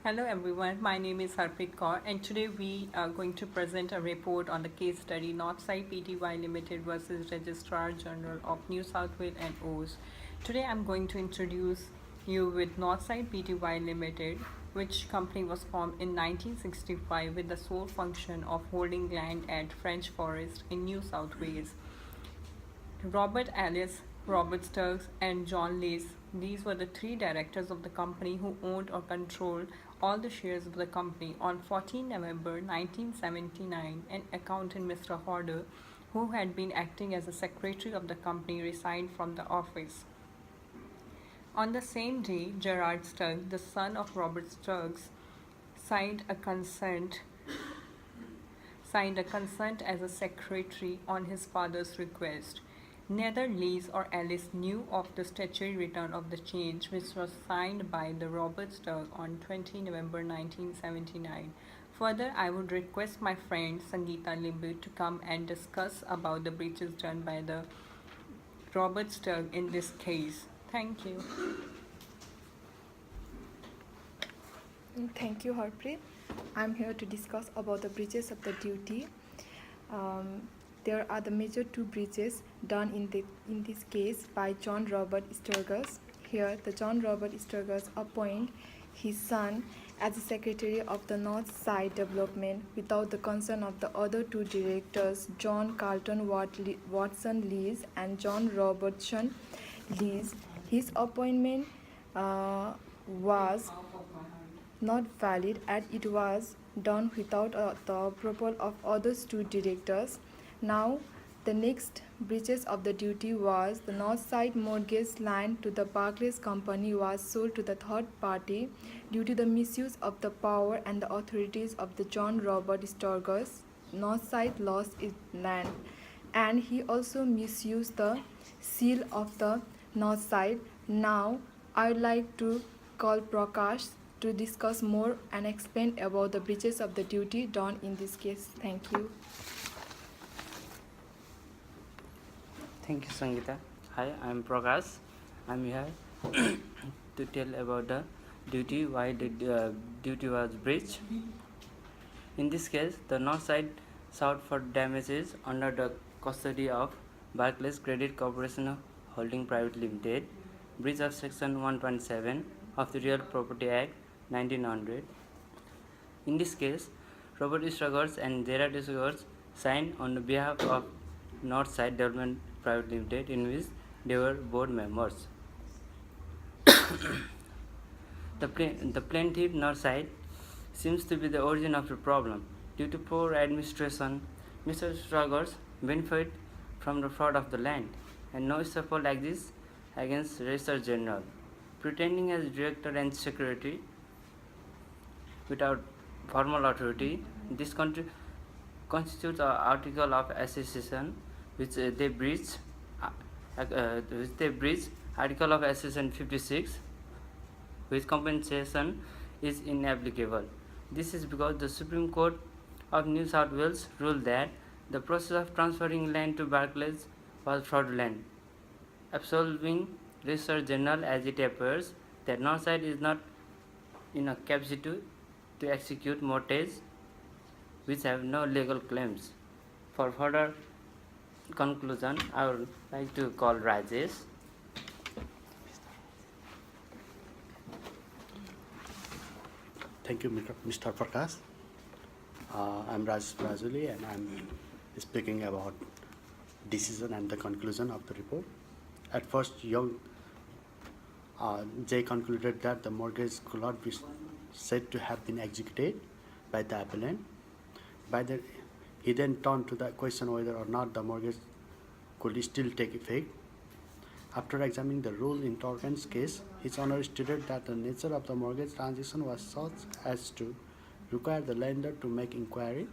Hello everyone, my name is Harpreet Kaur and today we are going to present a report on the case study Northside Pty Limited versus Registrar General of New South Wales and O's. Today I'm going to introduce you with Northside Pty Limited, which company was formed in 1965 with the sole function of holding land at French Forest in New South Wales. Robert Ellis, Robert Sturges, and John Lees. These were the three directors of the company who owned or controlled all the shares of the company. On 14 November 1979, an accountant, Mr. Hodder, who had been acting as a secretary of the company, resigned from the office. On the same day, Gerard Sturges, the son of Robert Sturges, signed a consent as a secretary on his father's request. Neither Lees or Ellis knew of the statutory return of the change, which was signed by the Robert Sturges on 20 November 1979. Further, I would request my friend Sangeeta Limbu to come and discuss about the breaches done by the Robert Sturges in this case. Thank you. Thank you, Harpreet. I'm here to discuss about the breaches of the duty. There are the major two breaches done in this case by John Robert Sturges. Here, the John Robert Sturges appoint his son as the secretary of the Northside Development without the consent of the other two directors, John Carlton Watson Lees and John Robertson Lees. His appointment was not valid as it was done without the approval of others two directors. Now, the next breaches of the duty was the Northside mortgage land to the Barclays Company was sold to the third party due to the misuse of the power and the authorities of the John Robert Sturges. Northside lost its land, and he also misused the seal of the Northside. Now, I would like to call Prakash to discuss more and explain about the breaches of the duty done in this case. Thank you. Thank you, Sangeeta. Hi, I'm Prakash. I'm here to tell about the duty, why the duty was breached. In this case, the Northside sought for damages under the custody of Barclays Credit Corporation Holding Private Limited, breach of Section 127 of the Real Property Act 1900. In this case, Robert Sturges and Gerard Sturges signed on behalf of Northside Development Private Limited, in which they were board members. The plaintiff Northside seems to be the origin of the problem. Due to poor administration, Mr. Sturges benefited from the fraud of the land, and no support exists against Registrar General. Pretending as director and secretary without formal authority, this constitutes an article of association which they breach. Article of Association 56, which compensation is inapplicable. This is because the Supreme Court of New South Wales ruled that the process of transferring land to Barclays was fraudulent, absolving Registrar General as it appears that Northside is not in a capacity to execute mortgages which have no legal claims. For further conclusion, I would like to call Rajesh. Thank you, Mr. Prakash. I'm Rajesh Brazuli, and I'm speaking about decision and the conclusion of the report. At first, Jay concluded that the mortgage could not be said to have been executed by the appellant. He then turned to the question whether or not the mortgage could still take effect. After examining the rule in Torken's case, His Honor stated that the nature of the mortgage transaction was such as to require the lender to make inquiry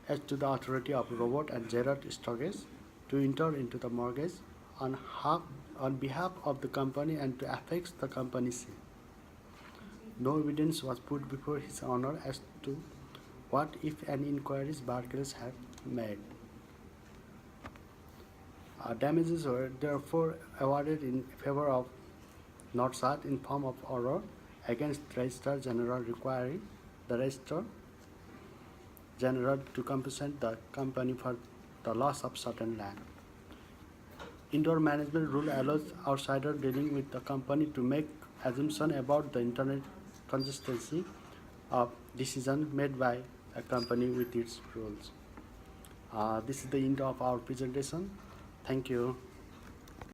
as to the authority of Robert and Gerard Sturges to enter into the mortgage on behalf of the company and to affix the company's seal. No evidence was put before His Honor as to what, if any, inquiries Barclays have made. Damages were therefore awarded in favor of Northside in form of order against Registrar General requiring the Registrar General to compensate the company for the loss of certain land. Indoor management rule allows outsider dealing with the company to make assumption about the internal consistency of decision made by a company with its rules. This is the end of our presentation. Thank you.